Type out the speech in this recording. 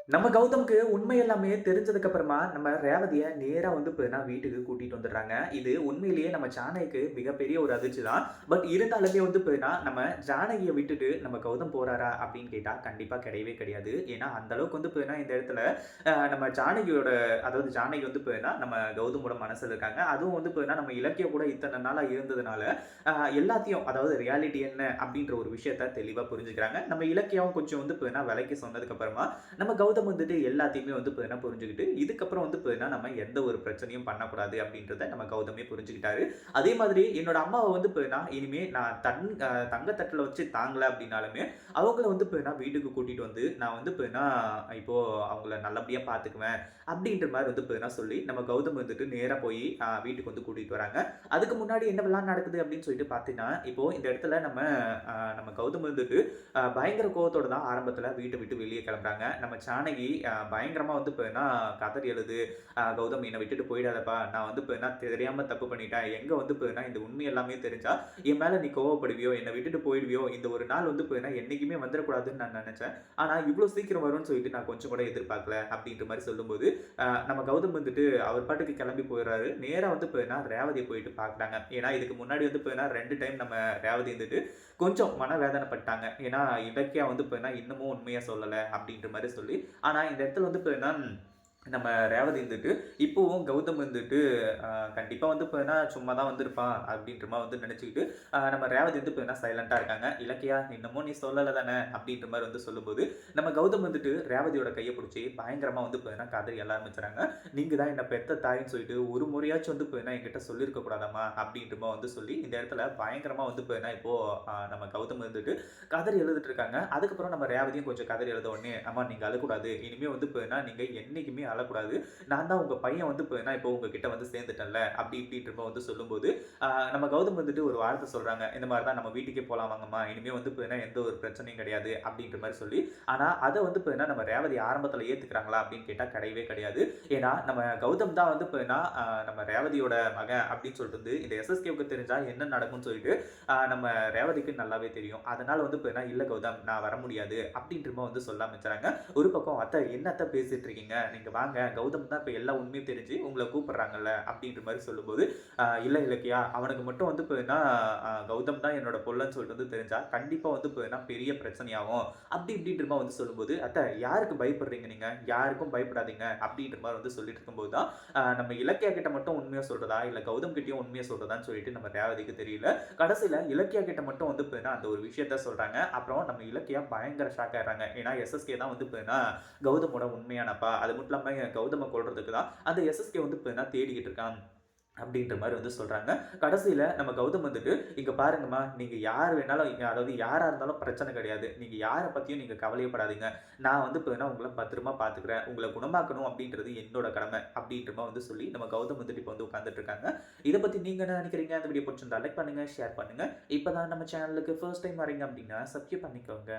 நம்ம கௌதம்க்கு உண்மை எல்லாமே தெரிஞ்சதுக்கு அப்புறமா, நம்ம ரேவதிய நேரா வந்து இப்ப வீட்டுக்கு கூட்டிட்டு வந்துடுறாங்க. இது உண்மையிலேயே நம்ம ஜானகிக்கு மிகப்பெரிய ஒரு அதிர்ச்சி தான். பட் இருந்தாலுமே வந்து நம்ம ஜானகிய விட்டுட்டு நம்ம கௌதம் போறாரா அப்படின்னு கேட்டா, கண்டிப்பா கிடையவே கிடையாது. ஏன்னா, அந்த அளவுக்கு வந்து இந்த இடத்துல நம்ம ஜானகியோட அதாவது ஜானகி வந்து நம்ம கௌதமோட மனசுல இருக்காங்க. அதுவும் வந்து நம்ம இலக்கிய கூட இத்தன நாளா இருந்ததுனால, அ எல்லாத்தையும் அதாவது ரியாலிட்டி என்ன அப்படின்ற ஒரு விஷயத்த தெளிவா புரிஞ்சுக்கிறாங்க. நம்ம இலக்கியம் கொஞ்சம் வந்து விலக்கி சொன்னதுக்கு அப்புறமா, நம்ம கௌதம் வந்துட்டு எல்லாத்தையுமே வந்து புரிஞ்சுகிட்டு, இதுக்கப்புறம் வந்து நம்ம எந்த ஒரு பிரச்சனையும் பண்ணக்கூடாது அப்படின்றத நம்ம கௌதமே புரிஞ்சுக்கிட்டாரு. அதே மாதிரி என்னோட அம்மாவ வந்து இனிமே நான் தங்க தட்டுல வச்சு தாங்கல அப்படின்னாலுமே, அவங்கள வந்து வீட்டுக்கு கூட்டிட்டு வந்து, நான் வந்து இப்போ அவங்கள நல்லபடியா பார்த்துக்குவேன். அப்படின்ற மாரி வந்து சொல்லி, நம்ம கௌதம் வந்துட்டு நேரா போய் வீட்டுக்கு வந்து கூட்டிட்டு வராங்க. அதுக்கு முன்னாடி என்னவெல்லாம் நடக்குது அப்படின்னு சொல்லிட்டு பார்த்தீங்கன்னா, இப்போ இந்த இடத்துல நம்ம கௌதம் வந்துட்டு பயங்கர கோவத்தோட தான் ஆரம்பத்துல வீட்ட விட்டு வெளிய கிளம்புறாங்க. நம்ம ஜானகி பயங்கரமா வந்து கதறி அழுது, "கௌதம் என்ன விட்டுட்டு போயிடாதப்பா. நான் வந்து தெரியாம தப்பு பண்ணிட்டேன். எங்க வந்து இந்த உண்மை எல்லாமே தெரிஞ்சா, என் மேல நீ கோவப்படுவியோ, என்ன விட்டுட்டு போயிடுவியோ, இந்த ஒரு நாள் வந்து என்னைக்குமே வந்துரக்கூடாதுன்னு நான் நெனச்சேன். ஆனா இவ்ளோ சீக்கிரம் வரும்னு சொல்லிட்டு நான் கொஞ்சம் கூட எதிர்பார்க்கல." அப்படின்ற மாரி சொல்லும்போது, நம்ம கௌதம் வந்துட்டு அவர் பாட்டுக்கு கிளம்பி போயிறாரு. நேரா வந்து ரேவதிய போயிட்டு பார்க்குறாங்க. ஏன்னா இதுக்கு முன்னாடி வந்து 2 டைம் நம்ம ரேவதி வந்துட்டு கொஞ்சம் மனவேதனைப்பட்டாங்க. ஏன்னா, இலக்கியா வந்து இன்னமும் உண்மைய சொல்லல அப்டின்ற மாரி சொல்லி. ஆனா இந்த இடத்துல வந்து நம்ம ரேவதி வந்துட்டு, இப்பவும் கௌதம் வந்துட்டு அ கண்டிப்பா வந்து சும்மா தான் வந்திருப்பான் அப்டின்ற மாரி வந்து நெனச்சுக்கிட்டு, நம்ம ரேவதி வந்து சைலன்ட்டா இருக்காங்க. "இலக்கியா இன்னமும் நீ சொல்லல தானே?" அப்டின்ற மாரி வந்து சொல்லும்போது, நம்ம கௌதம் வந்துட்டு ரேவதியோட கைய புடிச்சு பயங்கரமா வந்து கதறி எழ ஆரம்பிச்சுறாங்க. "நீங்க தான் என்ன பெத்த தாயின்னு சொல்லிட்டு ஒரு முறையாச்சும் வந்து என்கிட்ட சொல்லியிருக்க கூடாதாம்மா?" அப்டின்ற மாரி வந்து சொல்லி, இந்த இடத்துல பயங்கரமா வந்து இப்போ நம்ம கௌதம் வந்துட்டு கதறி அழுதுட்டு இருக்காங்க. அதுக்கப்புறம் நம்ம ரேவதியும் கொஞ்சம் கதறி அழுத உடனே, "அம்மா நீங்க அழக்கூடாது. இனிமே வந்து நீங்க என்னைக்குமே அழக்கூடாது. நான் தான் உங்க பையன் வந்து இப்போ உங்ககிட்ட வந்து சேர்ந்துட்டேன்ல." அப்படி இப்படின்ற மாரி வந்து சொல்லும்போது, நம்ம கௌதம் வந்துட்டு ஒரு வார்த்தை சொல்றாங்க. இந்த மாரி தான், "நம்ம வீட்டுக்கே போலாம் வாங்கம்மா. இனிமே வந்து எந்த ஒரு பிரச்சனையும் கிடையாது." அப்படின்ற மாரி சொல்லி, ஆனா அத வந்து நம்ம ரேவதி ஆரம்பத்துல ஏத்துக்கிறாங்களா அப்படின்னு கேட்டா கிடையவே கிடையாது. ஏன்னா நம்ம கௌதம் தான் வந்து நம்ம ரேவதியோட மகன் அப்படின்னு சொல்லிட்டு வந்து இந்த எஸ்எஸ்கேவுக்கு தெரிஞ்சா என்ன நடக்கும்னு சொல்லிட்டு நம்ம ரேவதிக்கு நல்லாவே தெரியும். அதனால வந்து "இல்ல கௌதம் நான் வர முடியாது." அப்படின்ற மாரி வந்து சொல்ல ஆரம்பிச்சுறாங்க. ஒரு பக்கம் "அத்தை என்ன அத்தை பேசிட்டு இருக்கீங்க? நீங்க வாங்க. கௌதம் தான் இப்ப எல்லா உண்மையும் தெரிஞ்சு உங்கள கூப்பிடுறாங்கல்ல." அப்படின்ற மாரி சொல்லும்போது, இல்ல இலக்கியா அவனுக்கு மட்டும் வந்து கௌதம் தான் என்னோட புள்ளன்னு சொல்லிட்டு வந்து தெரிஞ்சா, கண்டிப்பா வந்து பெரிய பிரச்சனையாகும்." அப்படி இப்படின்ற மாரி வந்து சொல்லும்போது, "அத்தை யாருக்கு பயப்படுறீங்க நீங்க? யாருக்கும் பயப்படாதீங்க." அப்படின்ற மாரி வந்து சொல்லிட்டு இருக்கும்போது தான், நம்ம இலக்கியா கிட்ட மட்டும் உண்மைய சொல்றதா, இல்ல கௌதம் கிட்டயும் உண்மைய சொல்றதான்னு சொல்லிட்டு நம்ம ரேவதிக்கு தெரியல. கடைசியில இலக்கியா கிட்ட மட்டும் வந்து அந்த ஒரு விஷயத்த சொல்றாங்க. அப்புறம் நம்ம இலக்கியா பயங்கர ஷாக் ஆயிடுறாங்க. ஏன்னா எஸ்எஸ்கே தான் வந்து கௌதமோட உண்மையான அப்பா. அது மட்டும் இல்லாம கௌதம கொல்றதுக்கு தான் அந்த எஸ்எஸ்கே வந்து தேடிக்கிட்டு இருக்கான். அப்படின்ற மாரி வந்து சொல்றாங்க. கடைசியில நம்ம கௌதம் வந்துட்டு, "இங்க பாருங்கம்மா, நீங்க யார் வேணாலும் அதாவது யாரா இருந்தாலும் பிரச்சனை கிடையாது. நீங்க யார பத்தியும் நீங்க கவலையப்படாதீங்க. நான் வந்து உங்கள பத்திரமா பார்த்துக்கிறேன். உங்கள குணமாக்கணும் அப்படின்றது என்னோட கடமை." அப்படின்ற மாரி வந்து சொல்லி நம்ம கௌதம் வந்துட்டு இப்ப வந்து உட்கார்ந்துட்டு இருக்காங்க. இத பத்தி நீங்க என்ன நினைக்கிறீங்க? இந்த வீடியோ புடிச்சிருந்தா லைக் பண்ணுங்க, ஷேர் பண்ணுங்க. இப்ப தான் நம்ம சேனலுக்கு ஃபர்ஸ்ட் டைம் வரீங்க அப்படின்னா சப்ஸ்கிரைப் பண்ணிக்கோங்க.